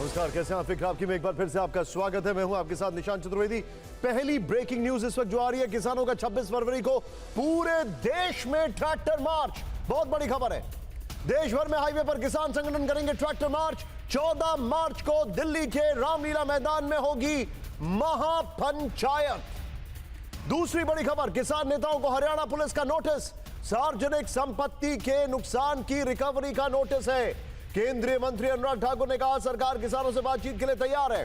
नमस्कार, कैसे हैं आप? फिक्र आपकी में एक बार फिर से आपका स्वागत है। मैं हूं आपके साथ निशांत चतुर्वेदी। पहली ब्रेकिंग न्यूज इस वक्त जो आ रही है, किसानों का 26 फरवरी को पूरे देश में ट्रैक्टर मार्च। बहुत बड़ी खबर है। देश भर में हाईवे पर किसान संगठन करेंगे ट्रैक्टर मार्च। 14 मार्च को दिल्ली के रामलीला मैदान में होगी महापंचायत। दूसरी बड़ी खबर, किसान नेताओं को हरियाणा पुलिस का नोटिस। सार्वजनिक संपत्ति के नुकसान की रिकवरी का नोटिस है। केंद्रीय मंत्री अनुराग ठाकुर ने कहा सरकार किसानों से बातचीत के लिए तैयार है।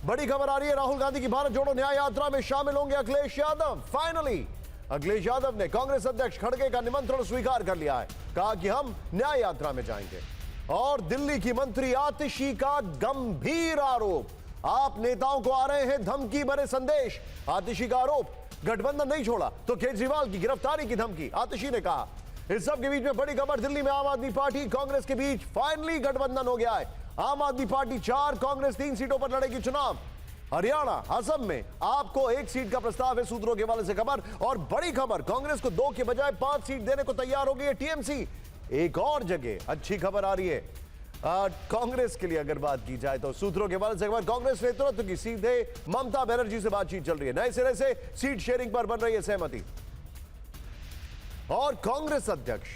बड़ी खबर आ रही है, राहुल गांधी की भारत जोड़ो न्याय यात्रा में शामिल होंगे अखिलेश यादव। फाइनली अखिलेश यादव ने कांग्रेस अध्यक्ष खड़गे का निमंत्रण स्वीकार कर लिया है। कहा कि हम न्याय यात्रा में जाएंगे। और दिल्ली की मंत्री आतिशी का गंभीर आरोप, आप नेताओं को आ रहे हैं धमकी भरे संदेश। आतिशी का आरोप, गठबंधन नहीं छोड़ा तो केजरीवाल की गिरफ्तारी की धमकी, आतिशी ने कहा। इस सब के बीच में बड़ी खबर, दिल्ली में आम आदमी पार्टी कांग्रेस के बीच फाइनली गठबंधन हो गया है। आम आदमी पार्टी 4, कांग्रेस 3 सीटों पर लड़ेगी चुनाव। हरियाणा, असम में आपको 1 सीट का प्रस्ताव है, सूत्रों के हवाले से खबर। और बड़ी खबर, कांग्रेस को 2 के बजाय 5 सीट देने को तैयार हो गई है टीएमसी। एक और जगह अच्छी खबर आ रही है कांग्रेस के लिए। अगर बात की जाए तो सूत्रों के हवाले से खबर, कांग्रेस नेतृत्व की सीधे ममता बनर्जी से बातचीत चल रही है। नए सिरे से सीट शेयरिंग पर बन रही है सहमति। और कांग्रेस अध्यक्ष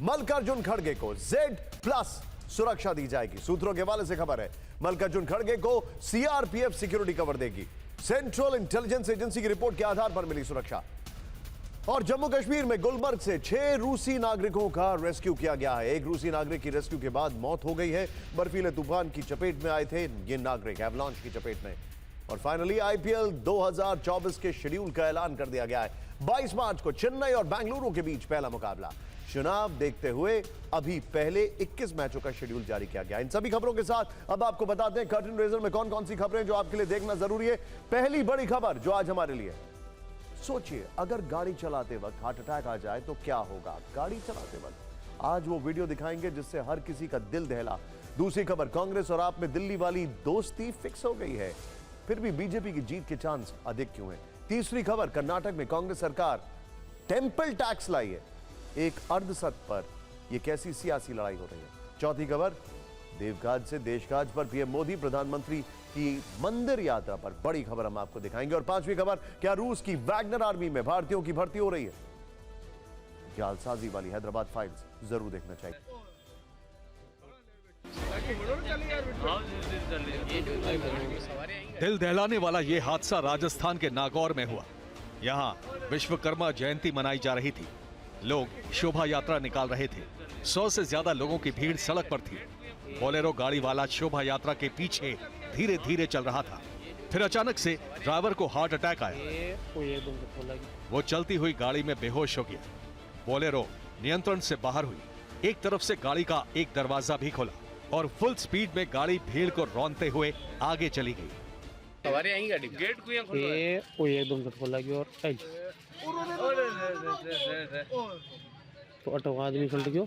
मल्लिकार्जुन खड़गे को Z+ सुरक्षा दी जाएगी। सूत्रों के हवाले से खबर है, मल्लिकार्जुन खड़गे को सीआरपीएफ सिक्योरिटी कवर देगी। सेंट्रल इंटेलिजेंस एजेंसी की रिपोर्ट के आधार पर मिली सुरक्षा। और जम्मू कश्मीर में गुलमर्ग से 6 रूसी नागरिकों का रेस्क्यू किया गया है। एक रूसी नागरिक की रेस्क्यू के बाद मौत हो गई है। बर्फीले तूफान की चपेट में आए थे ये नागरिक, एवलांच की चपेट में। और फाइनली आईपीएल 2024 के शेड्यूल का ऐलान कर दिया गया है। 22 मार्च को चेन्नई और बेंगलुरु के बीच पहला मुकाबला। चुनाव देखते हुए अभी पहले 21 मैचों का शेड्यूल जारी किया गया। इन सभी खबरों के साथ अब आपको बताते हैं कर्टन रेजर में कौन कौन सी खबरें जो आपके लिए देखना जरूरी है। पहली बड़ी खबर जो आज हमारे लिए, सोचिए अगर गाड़ी चलाते वक्त हार्ट अटैक आ जाए तो क्या होगा। गाड़ी चलाते वक्त आज वो वीडियो दिखाएंगे जिससे हर किसी का दिल दहला। दूसरी खबर, कांग्रेस और आप में दिल्ली वाली दोस्ती फिक्स हो गई है, फिर भी बीजेपी की जीत के चांस अधिक क्यों हैं। तीसरी खबर, कर्नाटक में कांग्रेस सरकार टेंपल टैक्स लाई है एक अर्धसत्य पर, यह कैसी सियासी लड़ाई हो रही है। चौथी खबर, देवघाट से देशघाट पर पीएम मोदी, प्रधानमंत्री की मंदिर यात्रा पर बड़ी खबर हम आपको दिखाएंगे। और पांचवी खबर, क्या रूस की वैगनर आर्मी में भारतीयों की भर्ती हो रही है। जालसाजी वाली हैदराबाद फाइल्स जरूर देखना चाहिए। दिल दहलाने वाला ये हादसा राजस्थान के नागौर में हुआ। यहाँ विश्वकर्मा जयंती मनाई जा रही थी। लोग शोभा यात्रा निकाल रहे थे। 100 से ज्यादा लोगों की भीड़ सड़क पर थी। बोलेरो गाड़ी वाला शोभा यात्रा के पीछे धीरे धीरे चल रहा था। फिर अचानक से ड्राइवर को हार्ट अटैक आया। वो चलती हुई गाड़ी में बेहोश हो गया। बोलेरो नियंत्रण से बाहर हुई। एक तरफ से गाड़ी का एक दरवाजा भी खोला और फुल स्पीड में गाड़ी भीड़ को रौंदते हुए आगे चली गई। हमारे यहीं गाड़ी गेट को यहाँ एकदम से खोला गया और तो ऑटो आदमी चल गयो।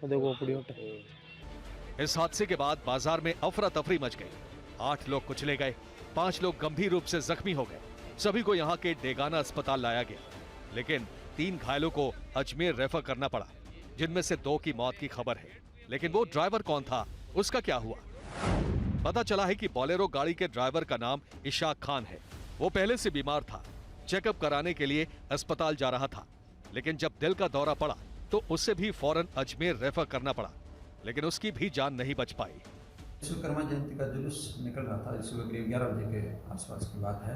देखो पूरी इस हादसे के बाद बाजार में अफरा तफरी मच गई। 8 लोग कुचले गए, 5 लोग गंभीर रूप से जख्मी हो गए। सभी को यहाँ के डेगाना अस्पताल लाया गया, लेकिन 3 घायलों को अजमेर रेफर करना पड़ा, जिनमें से 2 की मौत की खबर है। लेकिन वो ड्राइवर कौन था, उसका क्या हुआ? पता चला है कि बोलेरो गाड़ी के ड्राइवर का नाम इशाक खान है। वो पहले से बीमार था, चेकअप कराने के लिए अस्पताल जा रहा था, लेकिन जब दिल का दौरा पड़ा तो उसे भी फौरन अजमेर रेफर करना पड़ा, लेकिन उसकी भी जान नहीं बच पाई। विश्वकर्मा जयंती का जुलूस निकल रहा था, सुबह करीब 11 बजे के आसपास की बात है।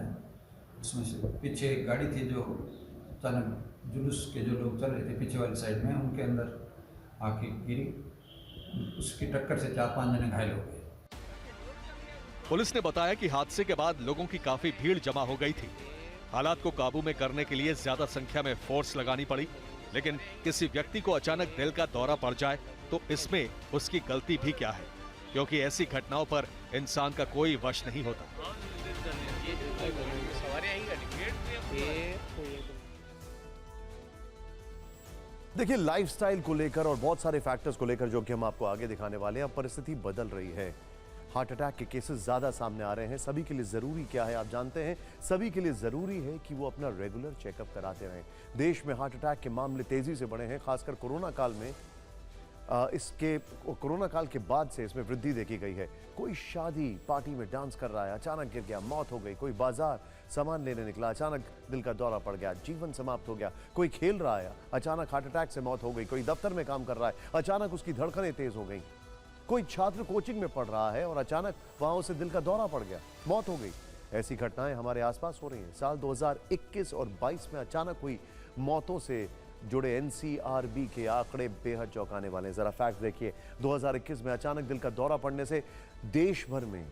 उसमें से पीछे एक गाड़ी थी जो अचानक जुलूस के जो लोग चल रहे थे पीछे वाली साइड में, उनके अंदर आके गिरी। उसकी टक्कर से 4-5 जने घायल हो गए। पुलिस ने बताया कि हादसे के बाद लोगों की काफी भीड़ जमा हो गई थी। हालात को काबू में करने के लिए ज्यादा संख्या में फोर्स लगानी पड़ी, लेकिन किसी व्यक्ति को अचानक दिल का दौरा पड़ जाए तो इसमें उसकी गलती भी क्या है, क्योंकि ऐसी घटनाओं पर इंसान का कोई वश नहीं होता। देखिए, लाइफस्टाइल को लेकर और बहुत सारे फैक्टर्स को लेकर जो कि हम आपको आगे दिखाने वाले हैं, अब परिस्थिति बदल रही है। हार्ट अटैक के केसेस ज्यादा सामने आ रहे हैं। सभी के लिए जरूरी क्या है आप जानते हैं, सभी के लिए जरूरी है कि वो अपना रेगुलर चेकअप कराते रहें। देश में हार्ट अटैक के मामले तेजी से बढ़े हैं, खासकर कोरोना काल में इसके कोरोना काल के बाद से इसमें वृद्धि देखी गई है। कोई शादी पार्टी में डांस कर रहा है, अचानक गिर गया, मौत हो गई। कोई बाजार सामान लेने निकला, अचानक दिल का दौरा पड़ गया, जीवन समाप्त हो गया। कोई खेल रहा है, अचानक हार्ट अटैक से मौत हो गई। कोई दफ्तर में काम कर रहा है, अचानक उसकी धड़कनें तेज हो गई। कोई छात्र कोचिंग में पढ़ रहा है और अचानक वहां उसे दिल का दौरा पड़ गया, मौत हो गई। ऐसी घटनाएं हमारे आसपास हो रही हैं। साल 2021 और 22 में अचानक हुई मौतों से जुड़े एनसीआरबी के आंकड़े बेहद चौंकाने वाले हैं। जरा फैक्ट देखिए, 2021 में अचानक दिल का दौरा पड़ने से देश भर में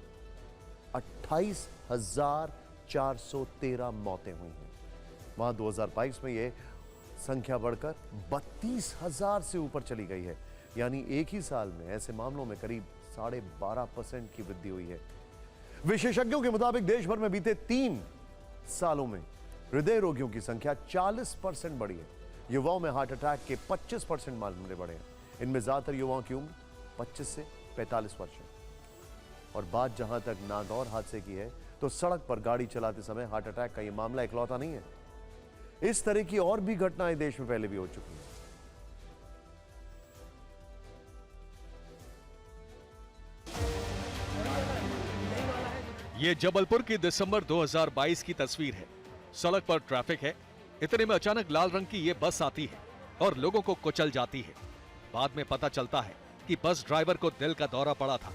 28,413 मौतें हुई हैं। वहां 2022 में यह संख्या बढ़कर 32,000 से ऊपर चली गई है। यानी एक ही साल में ऐसे मामलों में करीब 12.5% की वृद्धि हुई है। विशेषज्ञों के मुताबिक देश भर में बीते 3 सालों में हृदय रोगियों की संख्या 40% बढ़ी है। युवाओं में हार्ट अटैक के 25% मामले बढ़े हैं। इनमें ज्यादातर युवाओं की उम्र 25 से 45 वर्ष है। और बात जहां तक नागौर हादसे की है, तो सड़क पर गाड़ी चलाते समय हार्ट अटैक का यह मामला इकलौता नहीं है। इस तरह की और भी घटनाएं देश में पहले भी हो चुकी हैं। ये जबलपुर की दिसंबर 2022 की तस्वीर है। सड़क पर ट्रैफिक है, इतने में अचानक लाल रंग की ये बस आती है और लोगों को कुचल जाती है। बाद में पता चलता है कि बस ड्राइवर को दिल का दौरा पड़ा था।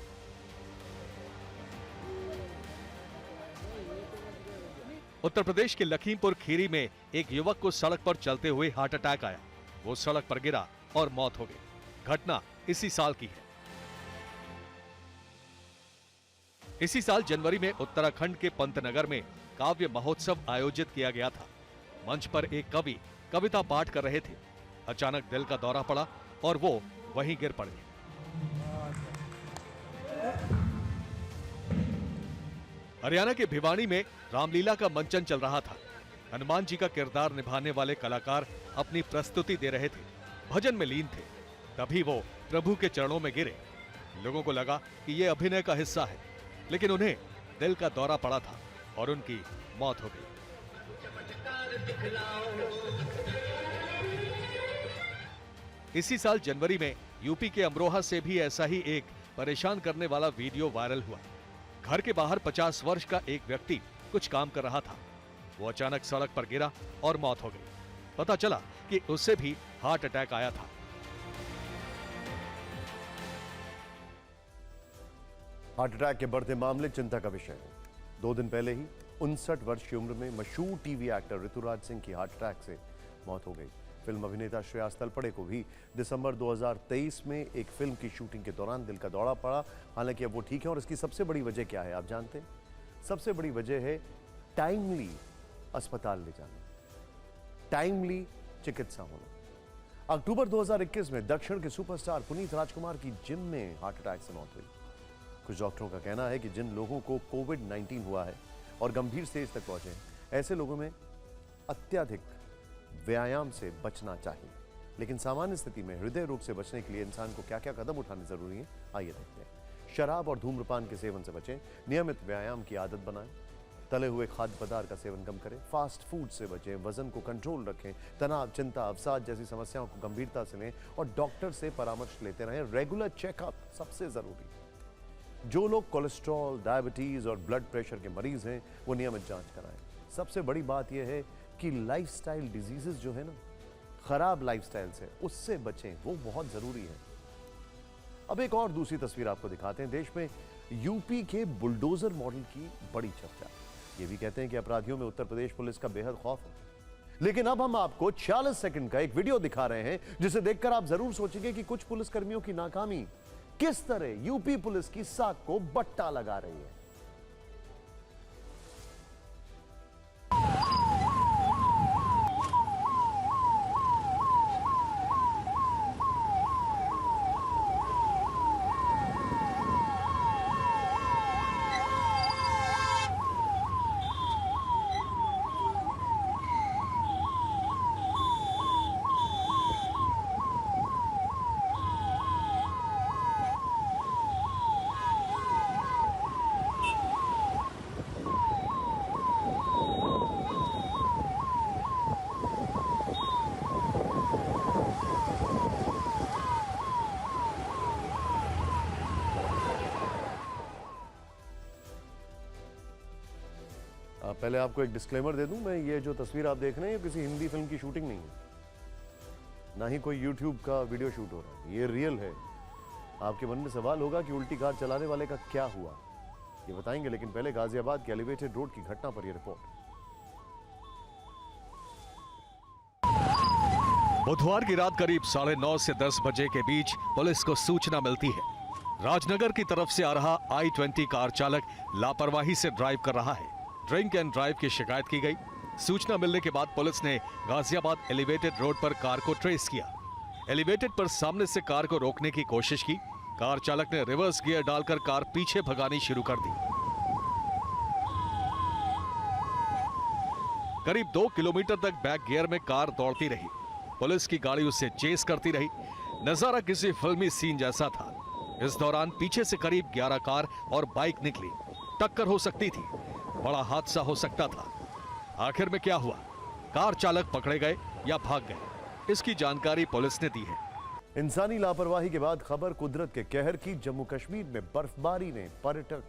उत्तर प्रदेश के लखीमपुर खीरी में एक युवक को सड़क पर चलते हुए हार्ट अटैक आया। वो सड़क पर गिरा और मौत हो गई। घटना इसी साल की है। इसी साल जनवरी में उत्तराखंड के पंतनगर में काव्य महोत्सव आयोजित किया गया था। मंच पर एक कवि कविता पाठ कर रहे थे। अचानक दिल का दौरा पड़ा और वो वहीं गिर पड़े। हरियाणा के भिवानी में रामलीला का मंचन चल रहा था। हनुमान जी का किरदार निभाने वाले कलाकार अपनी प्रस्तुति दे रहे थे, भजन में लीन थे। तभी वो प्रभु के चरणों में गिरे। लोगों को लगा कि ये अभिनय का हिस्सा है, लेकिन उन्हें दिल का दौरा पड़ा था और उनकी मौत हो गई। इसी साल जनवरी में यूपी के अमरोहा से भी ऐसा ही एक परेशान करने वाला वीडियो वायरल हुआ। घर के बाहर 50 वर्ष का एक व्यक्ति कुछ काम कर रहा था। वो अचानक सड़क पर गिरा और मौत हो गई। पता चला कि उससे भी हार्ट अटैक आया था। हार्ट अटैक के बढ़ते मामले चिंता का विषय है। 2 दिन पहले ही 59 वर्ष की उम्र में मशहूर टीवी एक्टर ऋतुराज सिंह की हार्ट अटैक से मौत हो गई। फिल्म अभिनेता श्रेयस तलपड़े को भी दिसंबर 2023 में एक फिल्म की शूटिंग के दौरान दिल का दौरा पड़ा। हालांकि अब वो ठीक है और इसकी सबसे बड़ी वजह क्या है आप जानते हैं? सबसे बड़ी वजह है टाइमली अस्पताल ले जाना, टाइमली चिकित्सा होना। अक्टूबर 2021 में दक्षिण के सुपरस्टार पुनीत राजकुमार की जिम में हार्ट अटैक से मौत हुई। कुछ डॉक्टरों का कहना है कि जिन लोगों को कोविड-19 हुआ है और गंभीर स्टेज तक पहुंचे हैं, ऐसे लोगों में अत्यधिक व्यायाम से बचना चाहिए। लेकिन सामान्य स्थिति में हृदय रोग से बचने के लिए इंसान को क्या क्या कदम उठाने जरूरी है, आइए देखते हैं। शराब और धूम्रपान के सेवन से बचें, नियमित व्यायाम की आदत बनाएं, तले हुए खाद्य पदार्थ का सेवन कम करें, फास्ट फूड से बचें, वजन को कंट्रोल रखें, तनाव, चिंता, अवसाद जैसी समस्याओं को गंभीरता से लें और डॉक्टर से परामर्श लेते रहें। रेगुलर चेकअप सबसे जरूरी। जो लोग कोलेस्ट्रॉल, डायबिटीज और ब्लड प्रेशर के मरीज हैं, वो नियमित जांच कराएं। सबसे बड़ी बात यह है कि लाइफस्टाइल डिजीजेस जो है ना, खराब लाइफस्टाइल से, उससे बचें, वो बहुत जरूरी है। अब एक और दूसरी तस्वीर आपको दिखाते हैं। देश में यूपी के बुलडोजर मॉडल की बड़ी चर्चा। ये भी कहते हैं कि अपराधियों में उत्तर प्रदेश पुलिस का बेहद खौफ है। लेकिन अब हम आपको 46 सेकंड का एक वीडियो दिखा रहे हैं, जिसे देखकर आप जरूर सोचेंगे कि कुछ पुलिसकर्मियों की नाकामी किस तरह यूपी पुलिस की साख को बट्टा लगा रही है। पहले आपको एक डिस्क्लेमर दे दूं, मैं ये जो तस्वीर आप देख रहे हैं ये किसी हिंदी फिल्म की शूटिंग नहीं है, ना ही कोई यूट्यूब का वीडियो शूट हो रहा है, ये रियल है। आपके मन में सवाल होगा कि उल्टी कार चलाने वाले का क्या हुआ, ये बताएंगे, लेकिन पहले गाजियाबाद के एलिवेटेड रोड की घटना पर यह रिपोर्ट। बुधवार की रात करीब 9:30 से 10 बजे के बीच पुलिस को सूचना मिलती है, राजनगर की तरफ से आ रहा I-20 कार चालक लापरवाही से ड्राइव कर रहा है। ड्रिंक एंड ड्राइव की शिकायत की गई। सूचना मिलने के बाद पुलिस ने गाजियाबाद एलिवेटेड रोड पर कार को ट्रेस किया। एलिवेटेड पर सामने से कार को रोकने की कोशिश की। कार चालक ने रिवर्स गियर डालकर कार पीछे भगानी शुरू कर दी। करीब 2 किलोमीटर तक बैक गियर में कार दौड़ती रही। पुलिस की गाड़ी उसे चेस करती रही। नजारा किसी फिल्मी सीन जैसा था। इस दौरान पीछे से करीब 11 कार और बाइक निकली। टक्कर हो सकती थी, बड़ा हादसा हो सकता था। आखिर में क्या हुआ, कार चालक पकड़े गए या भाग गए, इसकी जानकारी पुलिस ने दी है। इंसानी लापरवाही के बाद खबर कुदरत के कहर की। जम्मू कश्मीर में बर्फबारी ने पर्यटक,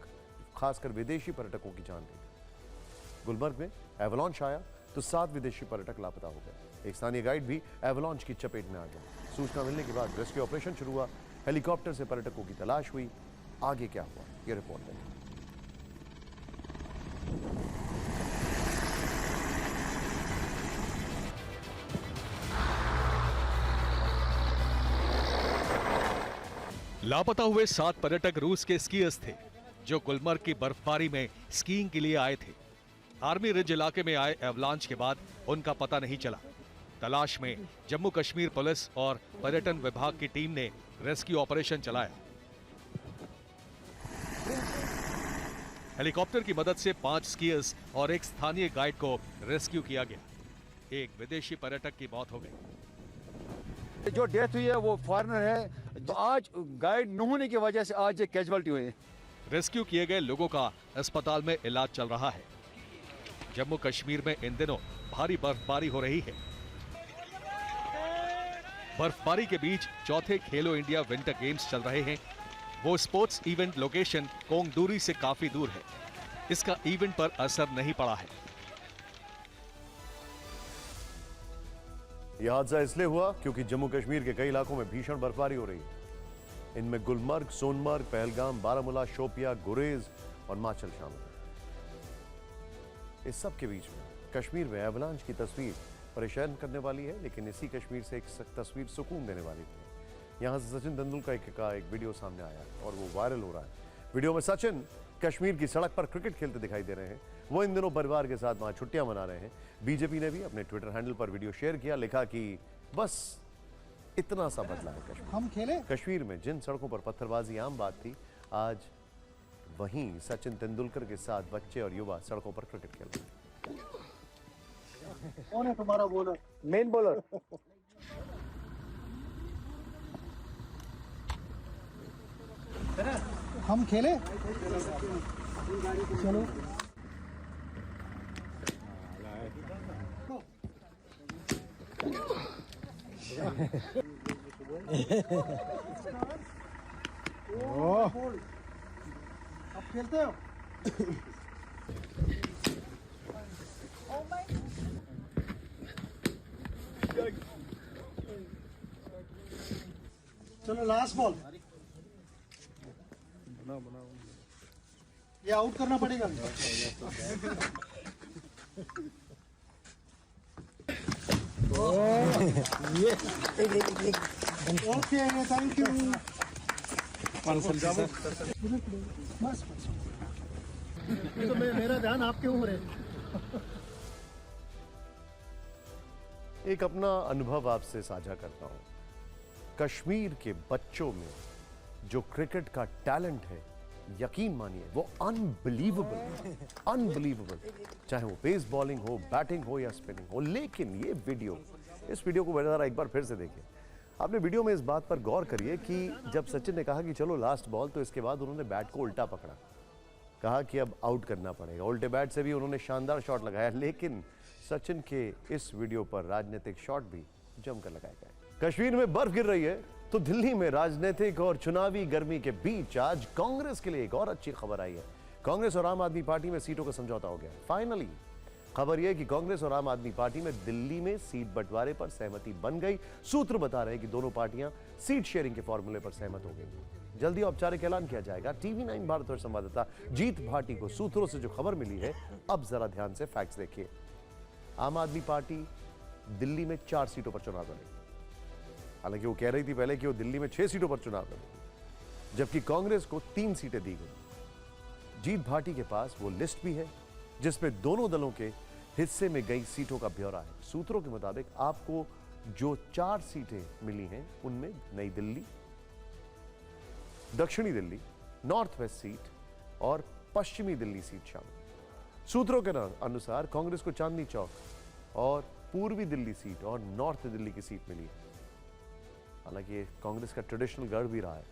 खासकर विदेशी पर्यटकों की जान ली। गुलमर्ग में एवलांच आया तो 7 विदेशी पर्यटक लापता हो गए। एक स्थानीय गाइड भी एवलांच की चपेट में आ गया। सूचना मिलने के बाद रेस्क्यू ऑपरेशन शुरू हुआ। हेलीकॉप्टर से पर्यटकों की तलाश हुई। आगे क्या हुआ, यह रिपोर्ट है। लापता हुए 7 पर्यटक रूस के स्कीयर्स थे जो गुलमर्ग की बर्फबारी में स्कीइंग के लिए आए थे। आर्मी रिज इलाके में आए एवलांच के बाद उनका पता नहीं चला। तलाश में जम्मू कश्मीर पुलिस और पर्यटन विभाग की टीम ने रेस्क्यू ऑपरेशन चलाया। हेलीकॉप्टर की मदद से 5 स्कीयर्स और एक स्थानीय गाइड को रेस्क्यू किया गया। एक विदेशी पर्यटक की मौत हो गई। जो डेथ हुई है वो फॉरेनर है, तो आज गाइड न होने की वजह से आज एक कैजुअल्टी हुई है। रेस्क्यू किए गए लोगों का अस्पताल में इलाज चल रहा है। जम्मू कश्मीर में इन दिनों भारी बर्फबारी हो रही है। बर्फबारी के बीच चौथे खेलो इंडिया विंटर गेम्स चल रहे हैं। वो स्पोर्ट्स इवेंट लोकेशन कोंगदूरी से काफी दूर है। इसका इवेंट पर असर नहीं पड़ा है। यह हादसा इसलिए हुआ क्योंकि जम्मू कश्मीर के कई इलाकों में भीषण बर्फबारी हो रही है। इनमें गुलमर्ग, सोनमर्ग, पहलगाम, बारामूला, शोपिया, गुरेज और माचल शामिल है। इस सब के बीच में कश्मीर में एवलांच की तस्वीर परेशान करने वाली है, लेकिन इसी कश्मीर से एक तस्वीर सुकून देने वाली थी। यहां से सचिन तेंदुलकर का एक वीडियो सामने आया और वो वायरल हो रहा है। वीडियो में सचिन कश्मीर की सड़क पर क्रिकेट खेलते दिखाई दे रहे हैं। वो इन दिनों परिवार के साथ वहां छुट्टियां मना रहे हैं। बीजेपी ने भी अपने ट्विटर हैंडल पर वीडियो शेयर किया, लिखा कि बस इतना सा बदला है कश्मीर। हम खेले कश्मीर में जिन सड़कों पर पत्थरबाजी आम बात थी, आज वहीं सचिन तेंदुलकर के साथ बच्चे और युवा सड़कों पर क्रिकेट खेल रहे हैं। कौन है तुम्हारा बॉलर? मेन बॉलर हम खेले, चलो अब खेलते हो। चलो लास्ट बॉल, ये आउट करना पड़ेगा। Okay, thank you. बस तो मेरा ध्यान आपके ऊपर है। एक अपना अनुभव आपसे साझा करता हूं। कश्मीर के बच्चों में जो क्रिकेट का टैलेंट है, यकीन मानिए वो अनबिलीवेबल, अनबिलीवेबल। चाहे वो पेस बॉलिंग हो, बैटिंग हो या स्पिनिंग हो। लेकिन ये वीडियो, इस वीडियो को जरा एक बार फिर से देखिए। आपने वीडियो में इस बात पर गौर करिए कि जब सचिन ने कहा कि चलो लास्ट बॉल, तो इसके बाद उन्होंने बैट को उल्टा पकड़ा, कहा कि अब आउट करना पड़ेगा। उल्टे बैट से भी उन्होंने शानदार शॉट लगाया, लेकिन सचिन के इस वीडियो पर राजनीतिक शॉट भी जमकर लगाए गए। कश्मीर में बर्फ गिर रही है तो दिल्ली में राजनीतिक और चुनावी गर्मी के बीच आज कांग्रेस के लिए एक और अच्छी खबर आई है। कांग्रेस और आम आदमी पार्टी में सीटों का समझौता हो गया। फाइनली खबर यह कि कांग्रेस और आम आदमी पार्टी में दिल्ली में सीट बंटवारे पर सहमति बन गई। सूत्र बता रहे हैं कि दोनों पार्टियां सीट शेयरिंग के फॉर्मूले पर सहमत हो गई। जल्दी औपचारिक ऐलान किया जाएगा। TV9 भारतवर्ष संवाददाता जीत भाटी को सूत्रों से जो खबर मिली है, अब जरा ध्यान से फैक्ट्स देखिए। आम आदमी पार्टी दिल्ली में 4 सीटों पर चुनाव लड़ेगी। हालांकि वो कह रही थी पहले कि वो दिल्ली में 6 सीटों पर चुनाव लड़ेगी, जबकि कांग्रेस को 3 सीटें दी गई। जीत भाटी के पास वो लिस्ट भी है जिसमें दोनों दलों के हिस्से में गई सीटों का ब्यौरा है। सूत्रों के मुताबिक आपको जो 4 सीटें मिली हैं उनमें नई दिल्ली, दक्षिणी दिल्ली, नॉर्थ वेस्ट सीट और पश्चिमी दिल्ली सीट शामिल। सूत्रों के अनुसार कांग्रेस को चांदनी चौक और पूर्वी दिल्ली सीट और नॉर्थ दिल्ली की सीट मिली है। हालांकि कांग्रेस का ट्रेडिशनल गढ़ भी रहा है।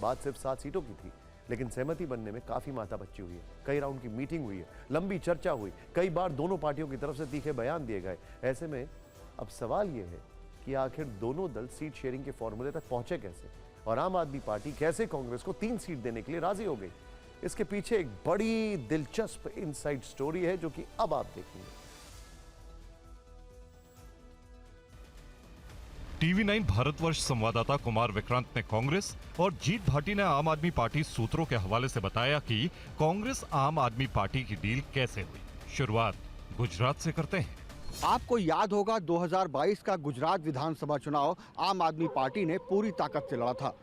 बात सिर्फ 7 सीटों की थी, लेकिन सहमति बनने में काफी माथापच्ची हुई है। कई राउंड की मीटिंग हुई है, लंबी चर्चा हुई, कई बार दोनों पार्टियों की तरफ से तीखे बयान दिए गए। ऐसे में अब सवाल यह है कि आखिर दोनों दल सीट शेयरिंग के फॉर्मूले तक पहुंचे कैसे, और आम आदमी पार्टी कैसे कांग्रेस को 3 सीट देने के लिए राजी हो गई। इसके पीछे एक बड़ी दिलचस्प इनसाइड स्टोरी है जो कि अब आप देखेंगे। TV9 भारतवर्ष संवाददाता कुमार विक्रांत ने कांग्रेस और जीत भाटी ने आम आदमी पार्टी सूत्रों के हवाले से बताया कि कांग्रेस आम आदमी पार्टी की डील कैसे हुई। शुरुआत गुजरात से करते हैं। आपको याद होगा 2022 का गुजरात विधानसभा चुनाव आम आदमी पार्टी ने पूरी ताकत से लड़ा था।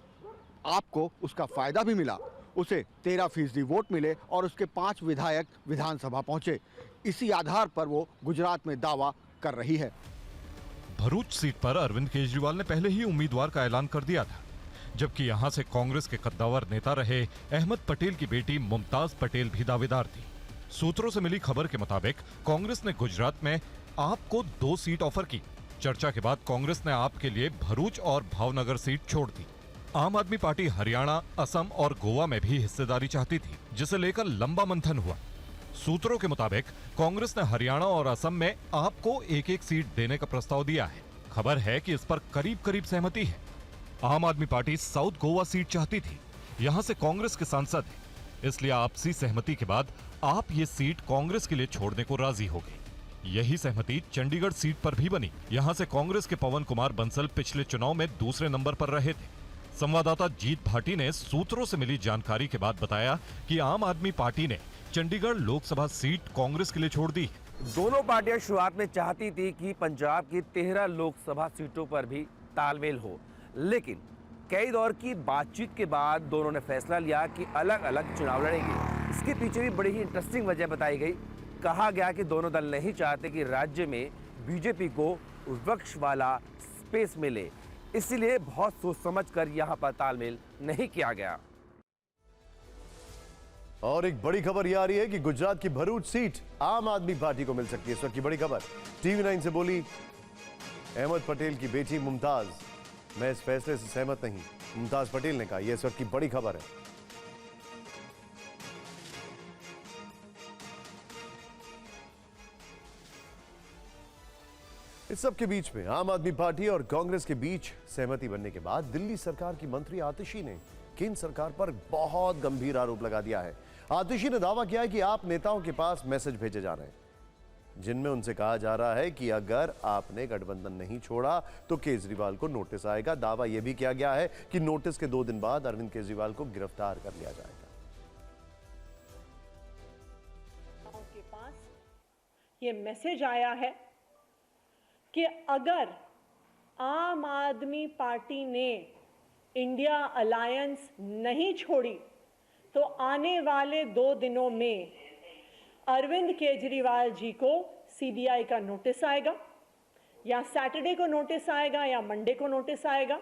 आपको उसका फायदा भी मिला। उसे 13% वोट मिले और उसके 5 विधायक विधानसभा पहुंचे। इसी आधार पर वो गुजरात में दावा कर रही है। भरूच सीट पर अरविंद केजरीवाल ने पहले ही उम्मीदवार का ऐलान कर दिया था, जबकि यहां से कांग्रेस के कद्दावर नेता रहे अहमद पटेल की बेटी मुमताज पटेल भी दावेदार थी। सूत्रों से मिली खबर के मुताबिक कांग्रेस ने गुजरात में आप को 2 सीट ऑफर की। चर्चा के बाद कांग्रेस ने आप के लिए भरूच और भावनगर सीट छोड़ दी। आम आदमी पार्टी हरियाणा, असम और गोवा में भी हिस्सेदारी चाहती थी, जिसे लेकर लंबा मंथन हुआ। सूत्रों के मुताबिक कांग्रेस ने हरियाणा और असम में आपको 1-1 सीट देने का प्रस्ताव दिया है। खबर है कि इस पर करीब सहमति है। आम आदमी पार्टी साउथ गोवा सीट चाहती थी। यहां से कांग्रेस के सांसद हैं, इसलिए आपसी सहमति के बाद आप ये सीट कांग्रेस के लिए छोड़ने को राजी हो गई। यही सहमति चंडीगढ़ सीट पर भी बनी। यहां से कांग्रेस के पवन कुमार बंसल पिछले चुनाव में दूसरे नंबर पर रहे थे। संवाददाता जीत भाटी ने सूत्रों से मिली जानकारी के बाद बताया कि आम आदमी पार्टी ने चंडीगढ़ लोकसभा सीट कांग्रेस के लिए छोड़ दी। दोनों पार्टियां शुरुआत में चाहती थी कि पंजाब की 13 लोकसभा सीटों पर भी तालमेल हो, लेकिन कई दौर की बातचीत के बाद दोनों ने फैसला लिया कि अलग अलग चुनाव लड़ेंगे। इसके पीछे भी बड़ी ही इंटरेस्टिंग वजह बताई गई। कहा गया कि दोनों दल नहीं चाहते कि राज्य में बीजेपी को विपक्ष वाला स्पेस मिले, इसलिए बहुत सोच समझ कर यहाँ पर तालमेल नहीं किया गया। और एक बड़ी खबर यह आ रही है कि गुजरात की भरूच सीट आम आदमी पार्टी को मिल सकती है। इस वक्त की बड़ी खबर TV9 से बोली अहमद पटेल की बेटी मुमताज, मैं इस फैसले से सहमत नहीं, मुमताज पटेल ने कहा। यह इस वक्त की बड़ी खबर है। इस सब के बीच में आम आदमी पार्टी और कांग्रेस के बीच सहमति बनने के बाद दिल्ली सरकार की मंत्री आतिशी ने केंद्र सरकार पर बहुत गंभीर आरोप लगा दिया है। आतिशी ने दावा किया है कि आप नेताओं के पास मैसेज भेजे जा रहे हैं, जिनमें उनसे कहा जा रहा है कि अगर आपने गठबंधन नहीं छोड़ा तो केजरीवाल को नोटिस आएगा। दावा यह भी किया गया है कि नोटिस के 2 दिन बाद अरविंद केजरीवाल को गिरफ्तार कर लिया जाएगा। के पास ये मैसेज आया है कि अगर आम आदमी पार्टी ने इंडिया अलायंस नहीं छोड़ी तो आने वाले 2 दिनों में अरविंद केजरीवाल जी को सीबीआई का नोटिस आएगा, या सैटरडे को नोटिस आएगा या मंडे को नोटिस आएगा।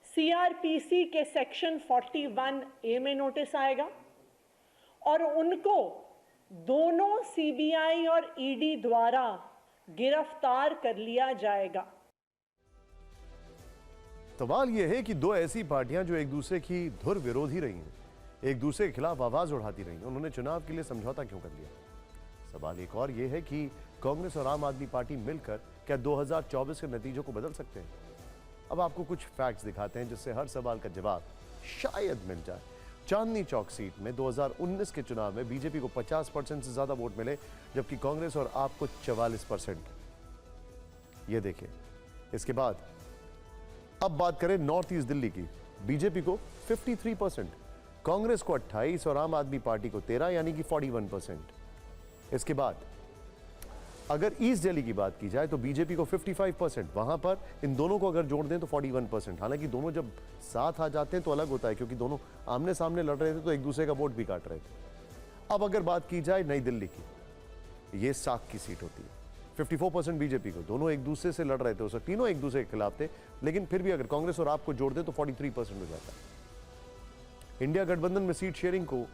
सीआरपीसी के सेक्शन 41A में नोटिस आएगा और उनको दोनों सीबीआई और ईडी द्वारा गिरफ्तार कर लिया जाएगा। सवाल यह है कि 2 ऐसी पार्टियां जो एक दूसरे की धुर विरोधी रही हैं, एक दूसरे के खिलाफ आवाज उठाती रही, उन्होंने चुनाव के लिए समझौता क्यों कर लिया? सवाल एक और यह है कि कांग्रेस और आम आदमी पार्टी मिलकर क्या 2024 के नतीजों को बदल सकते हैं? अब आपको कुछ फैक्ट्स दिखाते हैं जिससे हर सवाल का जवाब शायद मिल जाए। चांदनी चौक सीट में 2019 के चुनाव में बीजेपी को 50% से ज्यादा वोट मिले, जबकि कांग्रेस और आप को 44%। ये देखिए। इसके बाद अब बात करें नॉर्थ ईस्ट दिल्ली की। बीजेपी को 53%, कांग्रेस को 28% और आम आदमी पार्टी को 13%, यानी कि 41%। इसके बाद अगर ईस्ट दिल्ली की बात की जाए तो बीजेपी को 55%, वहां पर इन दोनों को अगर जोड़ दें तो 41%। हालांकि दोनों जब साथ आ जाते हैं तो अलग होता है, क्योंकि दोनों आमने सामने लड़ रहे थे तो एक दूसरे का वोट भी काट रहे थे। अब अगर बात की जाए नई दिल्ली की, ये साख की सीट होती है। 54% बीजेपी को, दोनों एक दूसरे से लड़ रहे थे, उससे तीनों एक दूसरे के खिलाफ थे, लेकिन फिर भी अगर कांग्रेस और आप को जोड़ दें तो 43% हो जाता है। इंडिया गठबंधन में सीट शेयरिंग को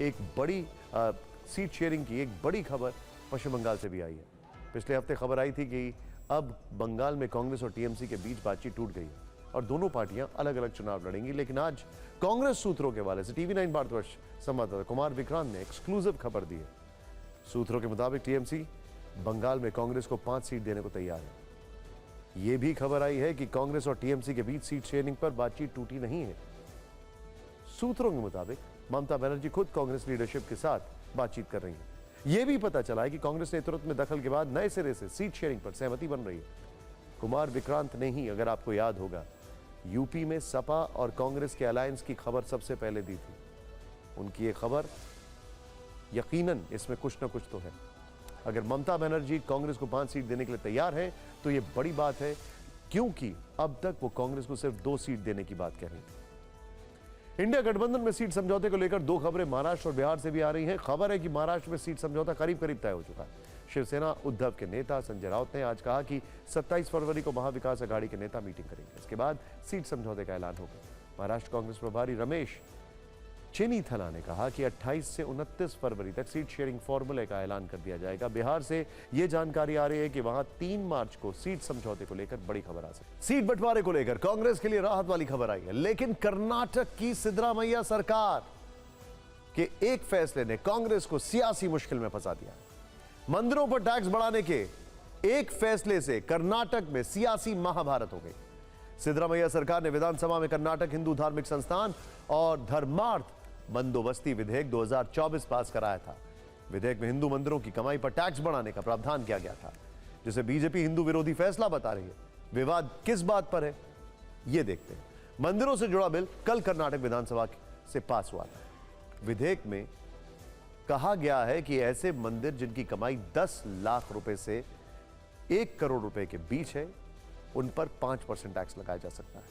एक बड़ी सीट शेयरिंग की एक बड़ी खबर पश्चिम बंगाल से भी आई है। पिछले हफ्ते खबर आई थी कि अब बंगाल में कांग्रेस और टीएमसी के बीच बातचीत टूट गई है और दोनों पार्टियां अलग अलग चुनाव लड़ेंगी। लेकिन आज कांग्रेस सूत्रों के हवाले से TV9 भारतवर्ष संवाददाता कुमार विक्रांत ने एक्सक्लूसिव खबर दी है। सूत्रों के मुताबिक टीएमसी बंगाल में कांग्रेस को 5 सीट देने को तैयार है। यह भी खबर आई है कि कांग्रेस और टीएमसी के बीच सीट शेयरिंग पर बातचीत टूटी नहीं है। सूत्रों के मुताबिक ममता बनर्जी खुद कांग्रेस लीडरशिप के साथ बातचीत कर रही है। यह भी पता चला है कि कांग्रेस नेतृत्व में दखल के बाद नए सिरे से सीट शेयरिंग पर सहमति बन रही है। कुमार विक्रांत ने ही, अगर आपको याद होगा, यूपी में सपा और कांग्रेस के अलायंस की खबर सबसे पहले दी थी। उनकी ये खबर, यकीनन इसमें कुछ ना कुछ तो है। अगर ममता बनर्जी कांग्रेस को 5 सीट देने के लिए तैयार है तो यह बड़ी बात है, क्योंकि अब तक वो कांग्रेस को सिर्फ 2 सीट देने की बात कह रही थी। इंडिया गठबंधन में सीट समझौते को लेकर 2 खबरें महाराष्ट्र और बिहार से भी आ रही हैं। खबर है कि महाराष्ट्र में सीट समझौता करीब करीब तय हो चुका है। शिवसेना उद्धव के नेता संजय राउत ने आज कहा कि 27 फरवरी को महाविकास अघाड़ी के नेता मीटिंग करेंगे। इसके बाद सीट समझौते का ऐलान होगा। महाराष्ट्र कांग्रेस प्रभारी रमेश चेन्नीथला ने कहा कि 28 से 29 फरवरी तक सीट शेयरिंग फॉर्मूले का ऐलान कर दिया जाएगा। बिहार से यह जानकारी आ रही है कि वहां 3 मार्च को सीट समझौते को लेकर बड़ी खबर आ सकती है। सीट बंटवारे को लेकर कांग्रेस के लिए राहत वाली खबर आई है, लेकिन कर्नाटक की सिद्धरामैया सरकार के एक फैसले ने कांग्रेस को सियासी मुश्किल में फंसा दिया। मंदिरों पर टैक्स बढ़ाने के एक फैसले से कर्नाटक में सियासी महाभारत हो गई। सिद्धरामैया सरकार ने विधानसभा में कर्नाटक हिंदू धार्मिक संस्थान और धर्मार्थ बंदोबस्ती विधेयक 2024 पास कराया था। विधेयक में हिंदू मंदिरों की कमाई पर टैक्स बढ़ाने का प्रावधान किया गया था, जिसे बीजेपी हिंदू विरोधी फैसला बता रही है। विवाद किस बात पर है, यह देखते हैं। मंदिरों से जुड़ा बिल कल कर्नाटक विधानसभा से पास हुआ था। विधेयक में कहा गया है कि ऐसे मंदिर जिनकी कमाई 10 लाख रुपए से 1 करोड़ रुपए के बीच है, उन पर 5% टैक्स लगाया जा सकता है,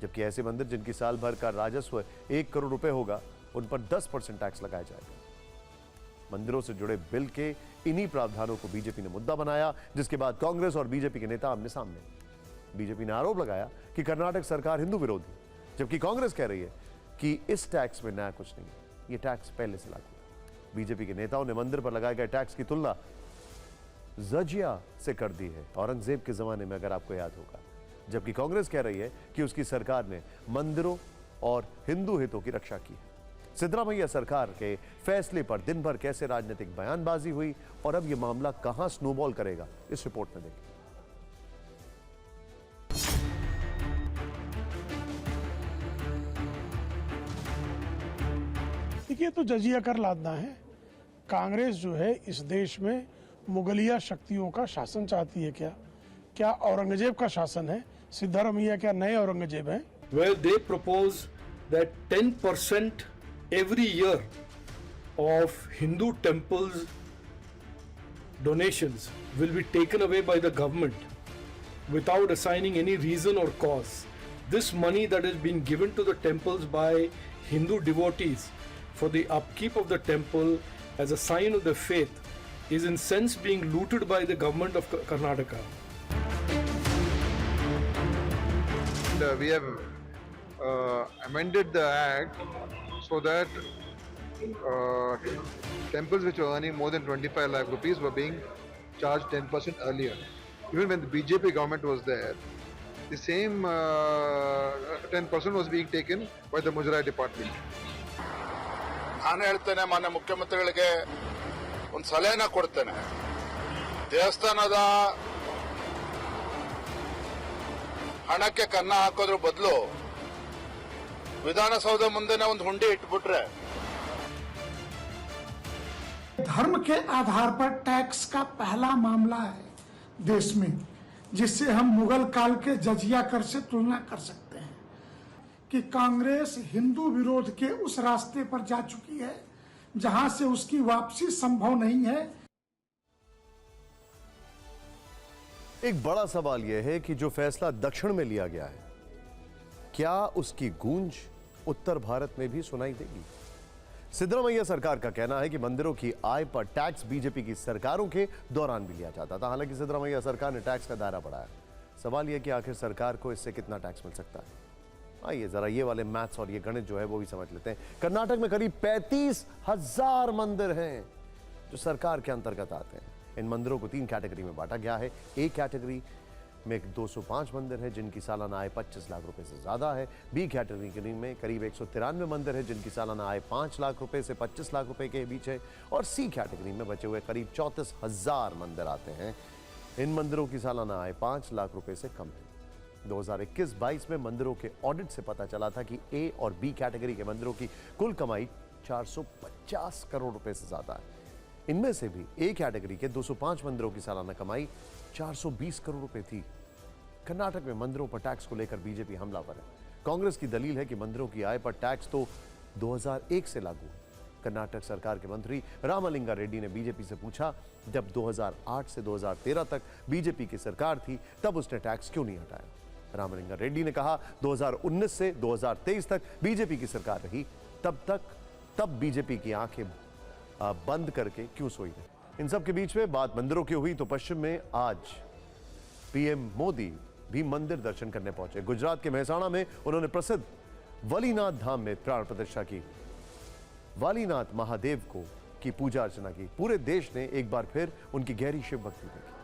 जबकि ऐसे मंदिर जिनकी साल भर का राजस्व 1 करोड़ रुपए होगा, उन पर 10% टैक्स लगाया जाएगा। मंदिरों से जुड़े बिल के इन्हीं प्रावधानों को बीजेपी ने मुद्दा बनाया, जिसके बाद कांग्रेस और बीजेपी के नेता आमने सामने। बीजेपी ने आरोप लगाया कि कर्नाटक सरकार हिंदू विरोधी, जबकि कांग्रेस कह रही है कि इस टैक्स में नया कुछ नहीं है, यह टैक्स पहले से लागू है। बीजेपी के नेताओं ने मंदिर पर लगाए गए टैक्स की तुलना जजिया से कर दी है, औरंगजेब के जमाने में, अगर आपको याद होगा। जबकि कांग्रेस कह रही है कि उसकी सरकार ने मंदिरों और हिंदू हितों की रक्षा की है। सिद्धरामैया सरकार के फैसले पर दिन भर कैसे राजनीतिक बयानबाजी हुई और अब यह मामला कहां स्नोबॉल करेगा, इस रिपोर्ट में देखें। देखिए, तो जजिया कर लादना है। कांग्रेस जो है इस देश में मुगलिया शक्तियों का शासन चाहती है क्या? क्या औरंगजेब का शासन है? सिद्धारमैया क्या नए औरंगजेब हैं? Where they propose that 10% every year of Hindu temples donations will be taken away by the government without assigning any reason or cause. This money that is being given to the temples by Hindu devotees for the upkeep of the temple as a sign of their faith is in sense being looted by the government of Karnataka. We have amended the act so that temples which were earning more than 25 lakh rupees were being charged 10% earlier. Even when the BJP government was there, the same 10% was being taken by the Mujrai department. ನಾನು ಹೇಳ್ತೇನೆ, ಮಾನ್ಯ ಮುಖ್ಯಮಂತ್ರಿಗಳಿಗೆ ಒಂದು ಸಲಹೆನ ಕೊಡ್ತೇನೆ. ದೇವಸ್ಥಾನದ ಹಣಕ್ಕೆ ಕನ್ನ ಹಾಕೋದ್ರ ಬದಲು ವಿಧಾನಸೌಧ ಮುಂದೆನೆ ಒಂದು ಹುಂಡಿ ಇಟ್ಬಿಟ್ರೆ धर्म के आधार पर टैक्स का पहला मामला है देश में, जिससे हम मुगल काल के जजिया कर से तुलना कर सकते हैं कि कांग्रेस हिंदू विरोध के उस रास्ते पर जा चुकी है जहां से उसकी वापसी संभव नहीं है। एक बड़ा सवाल यह है कि जो फैसला दक्षिण में लिया गया है, क्या उसकी गूंज उत्तर भारत में भी सुनाई देगी? सिद्धरामैया सरकार का कहना है कि मंदिरों की आय पर टैक्स बीजेपी की सरकारों के दौरान भी लिया जाता था। हालांकि सिद्धरामैया सरकार ने टैक्स का दायरा बढ़ाया। सवाल यह कि आखिर सरकार को इससे कितना टैक्स मिल सकता है। आइए जरा ये वाले मैथ्स और ये गणित जो है वो भी समझ लेते हैं। कर्नाटक में करीब 35,000 मंदिर हैं जो सरकार के अंतर्गत आते हैं। इन मंदिरों को 3 कैटेगरी में बांटा गया है। ए कैटेगरी में 205 मंदिर हैं जिनकी सालाना आय 25 लाख रुपए से ज्यादा है। बी कैटेगरी में करीब 193 मंदिर हैं जिनकी सालाना आय 5 लाख रुपए से 25 लाख रुपए के बीच है। और सी कैटेगरी में बचे हुए करीब 34,000 मंदिर आते हैं। इन मंदिरों की सालाना आय 5 लाख रुपए से कम है। 2021-22 में मंदिरों के ऑडिट से पता चला था कि ए और बी कैटेगरी के मंदिरों की कुल कमाई 450 करोड़ रुपए से ज्यादा है। इनमें से भी ए कैटेगरी के 205 मंदिरों की सालाना कमाई 420 करोड़ रुपए थी। कर्नाटक में मंदिरों पर टैक्स को लेकर बीजेपी हमलावर है। कांग्रेस की दलील है कि मंदिरों की आय पर टैक्स तो 2001 से लागू है। कर्नाटक सरकार के मंत्री रामलिंगा रेड्डी ने बीजेपी से पूछा, जब 2008 से 2013 तक बीजेपी की सरकार थी तब उसने टैक्स क्यों नहीं हटाया? रामलिंगा रेड्डी ने कहा, 2019 से 2023 तक बीजेपी की सरकार रही, तब बीजेपी की आंखें बंद करके क्यों सोई रही? इन सब के बीच में बात मंदिरों की हुई तो पश्चिम में आज पीएम मोदी भी मंदिर दर्शन करने पहुंचे। गुजरात के महसाणा में उन्होंने प्रसिद्ध वलीनाथ धाम में प्राण प्रतिष्ठा की। वालीनाथ महादेव की पूजा अर्चना की। पूरे देश ने एक बार फिर उनकी गहरी शिव भक्ति देखी।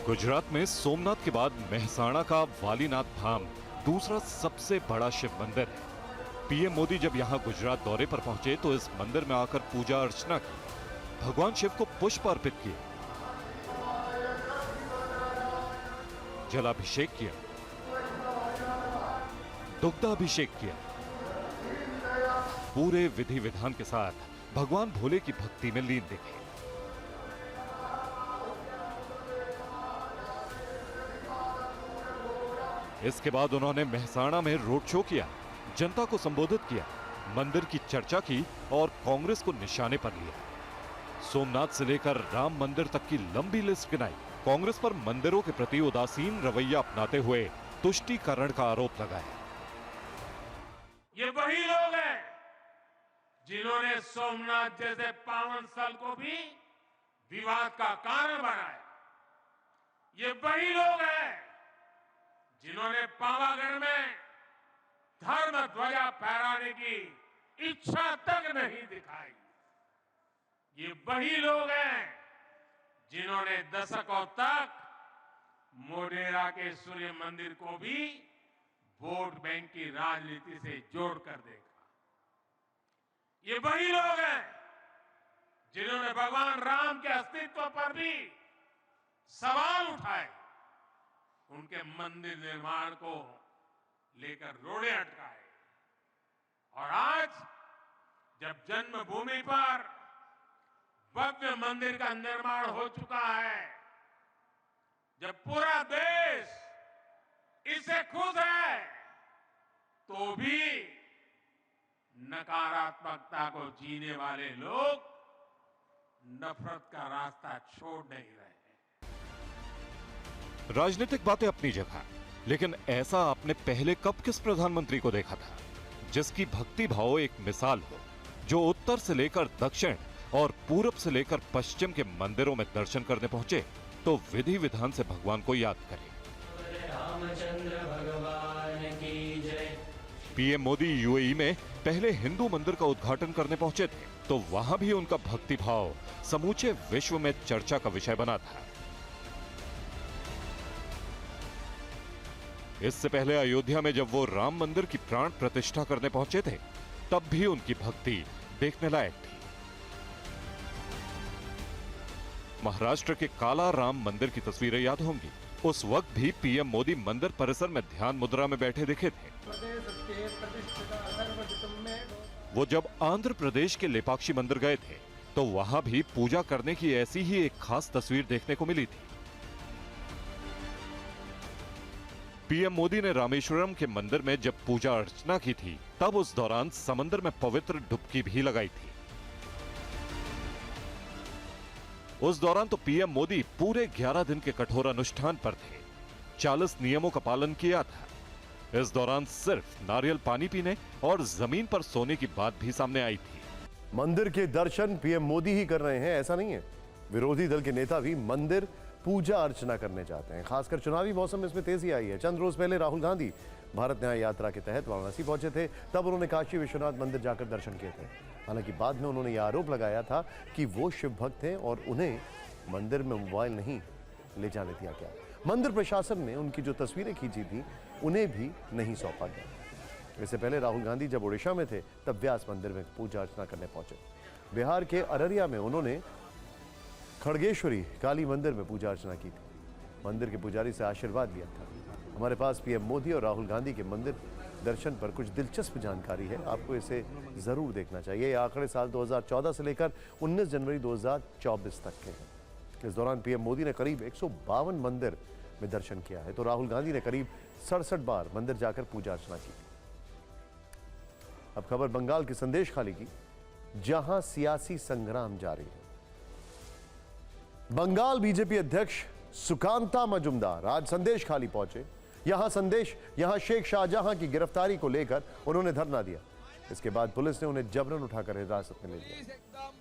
गुजरात में सोमनाथ के बाद महसाणा का वालीनाथ धाम दूसरा सबसे बड़ा शिव मंदिर है। पीएम मोदी जब यहां गुजरात दौरे पर पहुंचे तो इस मंदिर में आकर पूजा अर्चना की, भगवान शिव को पुष्प अर्पित किए, जलाभिषेक किया, दुग्धाभिषेक किया। पूरे विधि विधान के साथ भगवान भोले की भक्ति में लीन दिखे। इसके बाद उन्होंने महसाणा में रोड शो किया, जनता को संबोधित किया, मंदिर की चर्चा की और कांग्रेस को निशाने पर लिया। सोमनाथ से लेकर राम मंदिर तक की लंबी लिस्ट गिनाई। कांग्रेस पर मंदिरों के प्रति उदासीन रवैया अपनाते हुए तुष्टीकरण का आरोप लगाया। ये वही लोग हैं जिन्होंने सोमनाथ जैसे पावन स्थल को भी विवाद का कारण बनाया। ये वही लोग हैं जिन्होंने पावागढ़ में धर्म ध्वजा फहराने की इच्छा तक नहीं दिखाई। ये वही लोग हैं जिन्होंने दशकों तक मोढेरा के सूर्य मंदिर को भी वोट बैंक की राजनीति से जोड़कर देखा। ये वही लोग हैं जिन्होंने भगवान राम के अस्तित्व पर भी सवाल उठाए, उनके मंदिर निर्माण को लेकर रोड़े अटकाए। और आज जब जन्मभूमि पर भव्य मंदिर का निर्माण हो चुका है, जब पूरा देश इससे खुश है, तो भी नकारात्मकता को जीने वाले लोग नफरत का रास्ता छोड़ नहीं रहे। राजनीतिक बातें अपनी जगह, लेकिन ऐसा आपने पहले कब किस प्रधानमंत्री को देखा था जिसकी भक्ति भाव एक मिसाल हो, जो उत्तर से लेकर दक्षिण और पूरब से लेकर पश्चिम के मंदिरों में दर्शन करने पहुंचे तो विधि विधान से भगवान को याद करें। पीएम मोदी यूएई में पहले हिंदू मंदिर का उद्घाटन करने पहुंचे थे तो वहां भी उनका भक्ति भाव समूचे विश्व में चर्चा का विषय बना था। इससे पहले अयोध्या में जब वो राम मंदिर की प्राण प्रतिष्ठा करने पहुंचे थे तब भी उनकी भक्ति देखने लायक थी। महाराष्ट्र के काला राम मंदिर की तस्वीरें याद होंगी। उस वक्त भी पीएम मोदी मंदिर परिसर में ध्यान मुद्रा में बैठे दिखे थे। वो जब आंध्र प्रदेश के लेपाक्षी मंदिर गए थे तो वहां भी पूजा करने की ऐसी ही एक खास तस्वीर देखने को मिली थी। पीएम मोदी ने रामेश्वरम के मंदिर में जब पूजा अर्चना की थी तब उस दौरान समंदर में पवित्र डुबकी भी लगाई थी। उस दौरान तो पीएम मोदी पूरे 11 दिन के कठोर अनुष्ठान पर थे। 40 नियमों का पालन किया था। इस दौरान सिर्फ नारियल पानी पीने और जमीन पर सोने की बात भी सामने आई थी। मंदिर के दर्शन पीएम मोदी ही कर रहे हैं ऐसा नहीं है, विरोधी दल के नेता भी मंदिर पूजा अर्चना करने जाते हैं। खासकर चुनावी मौसम में इसमें तेजी आई है। चंद रोज पहले राहुल गांधी भारत न्याय यात्रा के तहत वाराणसी पहुंचे थे, तब उन्होंने काशी विश्वनाथ मंदिर जाकर दर्शन किए थे। हालांकि बाद में उन्होंने यह आरोप लगाया था कि वो शिव भक्त हैं और उन्हें मंदिर में मोबाइल नहीं ले जाने दिया गया। मंदिर प्रशासन ने उनकी जो तस्वीरें खींची थी उन्हें भी नहीं सौंपा गया। इससे पहले राहुल गांधी जब ओडिशा में थे तब व्यास मंदिर में पूजा अर्चना करने पहुंचे। बिहार के अररिया में उन्होंने खड़गेश्वरी काली मंदिर में पूजा अर्चना की थी। मंदिर के पुजारी से आशीर्वाद लिया था। हमारे पास पीएम मोदी और राहुल गांधी के मंदिर दर्शन पर कुछ दिलचस्प जानकारी है, आपको इसे जरूर देखना चाहिए। ये आंकड़े साल 2014 से लेकर 19 जनवरी 2024 तक के हैं। इस दौरान पीएम मोदी ने करीब 152 मंदिर में दर्शन किया है, तो राहुल गांधी ने करीब 67 बार मंदिर जाकर पूजा अर्चना की। अब खबर बंगाल की संदेशखाली की, जहां सियासी संग्राम जारी है। बंगाल बीजेपी अध्यक्ष सुकांता मजुमदार आज संदेशखाली पहुंचे। यहां शेख शाहजहां की गिरफ्तारी को लेकर उन्होंने धरना दिया। इसके बाद पुलिस ने उन्हें जबरन उठाकर हिरासत में ले लिया।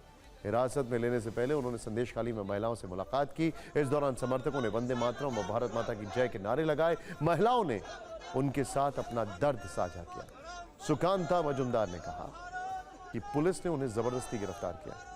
हिरासत में लेने से पहले उन्होंने संदेशखाली में महिलाओं से मुलाकात की। इस दौरान समर्थकों ने वंदे मातरम और भारत माता की जय के नारे लगाए। महिलाओं ने उनके साथ अपना दर्द साझा किया। सुकांता मजुमदार ने कहा कि पुलिस ने उन्हें जबरदस्ती गिरफ्तार किया।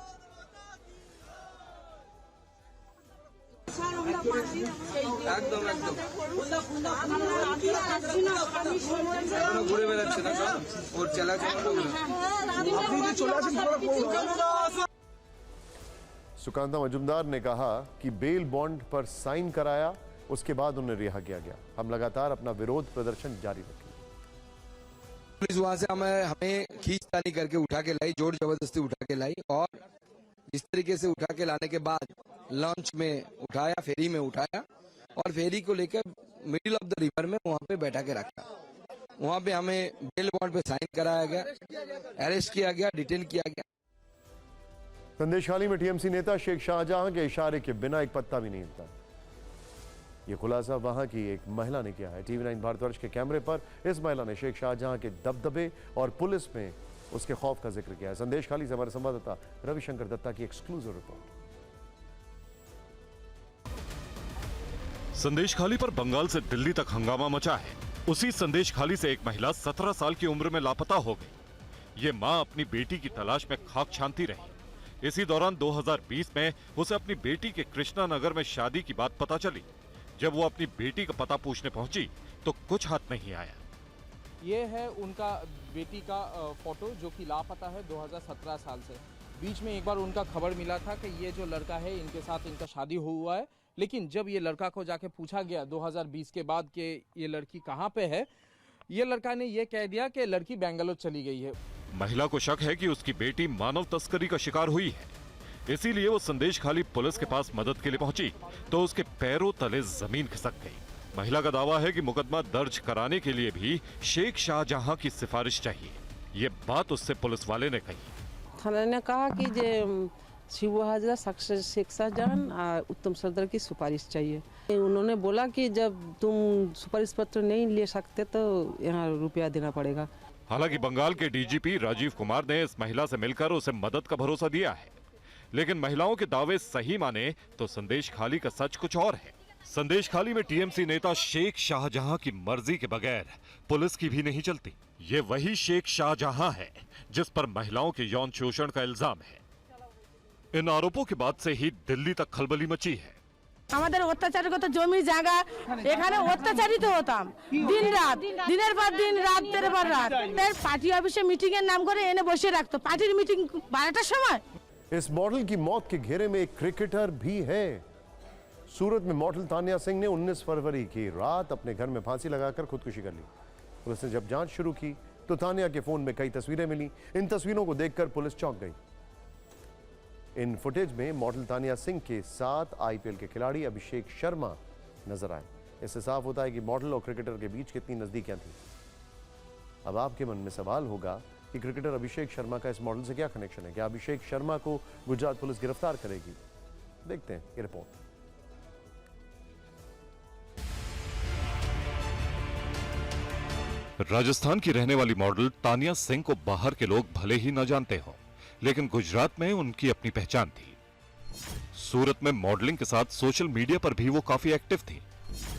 सुकांता मजुमदार ने कहा कि बेल बॉन्ड पर साइन कराया, उसके बाद उन्हें रिहा किया गया। हम लगातार अपना विरोध प्रदर्शन जारी रखेंगे। पुलिस वहां से हमें खींचतानी करके उठा के लाई, जोर जबरदस्ती उठा के लाई, और इस तरीके से उठा के लाने के बाद लॉन्च में उठाया, फेरी में उठाया और फेरी को लेकर मिडिल ऑफ द रिवर में वहां पे बैठा के रखा। वहां पे हमें बेल बॉन्ड पे साइन कराया गया, अरेस्ट किया गया, डिटेन किया गया। संदेशखाली में टीएमसी नेता शेख शाहजहां के इशारे के बिना एक पत्ता भी नहीं हिलता। यह खुलासा वहां की एक महिला ने किया है। TV9 भारतवर्ष के कैमरे पर इस महिला ने शेख शाहजहां के दबदबे और पुलिस में उसके खौफ का जिक्र किया है। संदेशखाली से हमारे संवाददाता रविशंकर दत्ता की एक्सक्लूसिव रिपोर्ट। संदेशखाली पर बंगाल से दिल्ली तक हंगामा मचा है। उसी संदेशखाली से एक महिला 17 साल की उम्र में लापता हो गई। ये मां अपनी बेटी की तलाश में खाक छानती रही। इसी दौरान 2020 में उसे अपनी बेटी के कृष्णा नगर में शादी की बात पता चली। जब वो अपनी बेटी का पता पूछने पहुंची तो कुछ हाथ नहीं आया। ये है उनका बेटी का फोटो जो कि लापता है 2017 साल से। बीच में एक बार उनका खबर मिला था कि ये जो लड़का है इनके साथ इनका शादी हुआ है, लेकिन जब ये लड़का को जाके पूछा गया 2020 के बाद कि ये लड़की कहाँ पे है, ये लड़का ने ये कह दिया कि लड़की बेंगलोर चली गई है। महिला को शक है कि उसकी बेटी मानव तस्करी का शिकार हुई है, इसीलिए वो संदेशखाली पुलिस के पास मदद के लिए पहुंची तो उसके पैरों तले जमीन खिसक गई। महिला का दावा है कि मुकदमा दर्ज कराने के लिए भी शेख शाहजहां की सिफारिश चाहिए। ये बात उससे पुलिस वाले ने कही। थाना ने कहा कि शिबू हाजरा, शेख शाहजहां और उत्तम सरदार की सिफारिश चाहिए। उन्होंने बोला कि जब तुम सिफारिश पत्र नहीं ले सकते तो यहाँ रुपया देना पड़ेगा। हालांकि बंगाल के डीजीपी राजीव कुमार ने इस महिला से मिलकर उसे मदद का भरोसा दिया है, लेकिन महिलाओं के दावे सही माने तो संदेशखाली का सच कुछ और है। संदेशखाली में टीएमसी नेता शेख शाहजहां की मर्जी के बगैर पुलिस की भी नहीं चलती। ये वही शेख शाहजहां है जिस पर महिलाओं के यौन शोषण का इल्जाम है। इन आरोपों के बाद से ही दिल्ली तक खलबली मची है। আমাদের অত্যাচারগত জমি জায়গা এখানে অত্যাচারিত হতাম দিন রাত, দিনের পর দিন, রাতের পর রাত। পার্টি অফিসে মিটিং এর নাম করে এনে বসে রাখতো। পার্টির মিটিং 12টার সময়। इस मॉडल की मौत के घेरे में एक क्रिकेटर भी है। सूरत में मॉडल तानिया सिंह ने 19 फरवरी की रात अपने घर में फांसी लगाकर खुदकुशी कर ली। पुलिस ने जब जांच शुरू की तो तानिया के फोन में कई तस्वीरें मिली। इन तस्वीरों को देखकर पुलिस चौंक गई। इन फुटेज में मॉडल तानिया सिंह के साथ आईपीएल के खिलाड़ी अभिषेक शर्मा नजर आए। इससे साफ होता है कि मॉडल और क्रिकेटर के बीच कितनी नजदीकियां थी। अब आपके मन में सवाल होगा कि क्रिकेटर अभिषेक शर्मा का इस मॉडल से क्या कनेक्शन है? क्या अभिषेक शर्मा को गुजरात पुलिस गिरफ्तार करेगी? देखते हैं ये रिपोर्ट। राजस्थान की रहने वाली मॉडल तानिया सिंह को बाहर के लोग भले ही न जानते हो, लेकिन गुजरात में उनकी अपनी पहचान थी। सूरत में मॉडलिंग के साथ सोशल मीडिया पर भी वो काफी एक्टिव थी।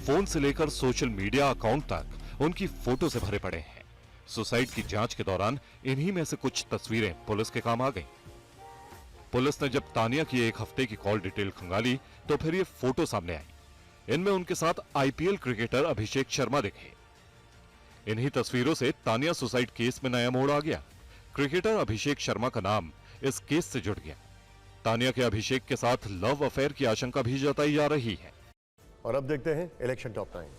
फोन से लेकर सोशल मीडिया अकाउंट तक उनकी फोटो से भरे पड़े हैं। सुसाइड की जांच के दौरान इन्हीं में से कुछ तस्वीरें पुलिस के काम आ गईं। पुलिस ने जब तानिया की एक हफ्ते की कॉल डिटेल खंगाली तो फिर ये फोटो सामने आई। इनमें उनके साथ आईपीएल क्रिकेटर अभिषेक शर्मा दिखे। इन्हीं तस्वीरों से तानिया सुसाइड केस में नया मोड़ आ गया। क्रिकेटर अभिषेक शर्मा का नाम इस केस से जुड़ गया। तानिया के अभिषेक के साथ लव अफेयर की आशंका भी जताई जा रही है। और अब देखते हैं इलेक्शन टॉप 9।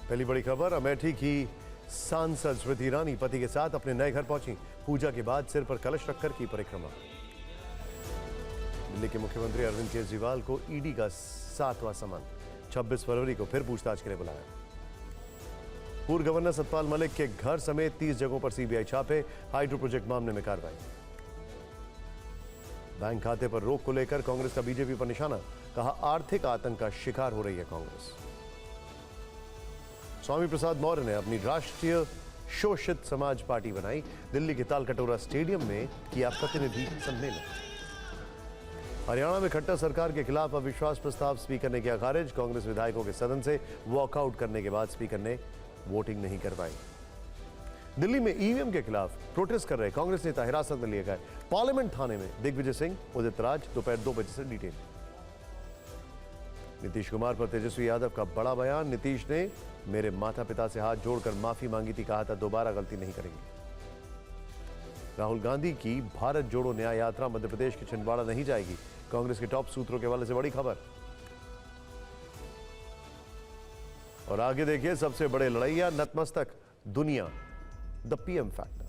पहली बड़ी खबर, अमेठी की सांसद स्मृति ईरानी पति के साथ अपने नए घर पहुंची। पूजा के बाद सिर पर कलश रखकर की परिक्रमा। दिल्ली के मुख्यमंत्री अरविंद केजरीवाल को ईडी का 7वां समन। 26 फरवरी को फिर पूछताछ के लिए बुलाया। पूर्व गवर्नर सतपाल मलिक के घर समेत 30 जगहों पर सीबीआई छापे। हाइड्रो प्रोजेक्ट मामले में कार्रवाई। बैंक खाते पर रोक को लेकर कांग्रेस का बीजेपी पर निशाना। कहा आर्थिक आतंक का शिकार हो रही है कांग्रेस। स्वामी प्रसाद मौर्य ने अपनी राष्ट्रीय शोषित समाज पार्टी बनाई। दिल्ली के तालकटोरा स्टेडियम में किया प्रतिनिधि सम्मेलन। हरियाणा में खट्टर सरकार के खिलाफ अविश्वास प्रस्ताव स्पीकर ने किया खारिज। कांग्रेस विधायकों के सदन से वॉकआउट करने के बाद स्पीकर ने वोटिंग नहीं करवाई। दिल्ली में ईवीएम के खिलाफ प्रोटेस्ट कर रहे कांग्रेस नेता हिरासत में लिए गए। पार्लियामेंट थाने में दिग्विजय सिंह, उदित राज दोपहर 2 बजे से डिटेन। नीतीश कुमार पर तेजस्वी यादव का बड़ा बयान। नीतीश ने मेरे माता पिता से हाथ जोड़कर माफी मांगी थी, कहा था दोबारा गलती नहीं करेंगे। राहुल गांधी की भारत जोड़ो न्याय यात्रा मध्य प्रदेश के छिंदवाड़ा नहीं जाएगी। कांग्रेस के टॉप सूत्रों के हवाले से बड़ी खबर। और आगे देखिए सबसे बड़े लड़ैया नतमस्तक दुनिया, द पीएम फैक्टर।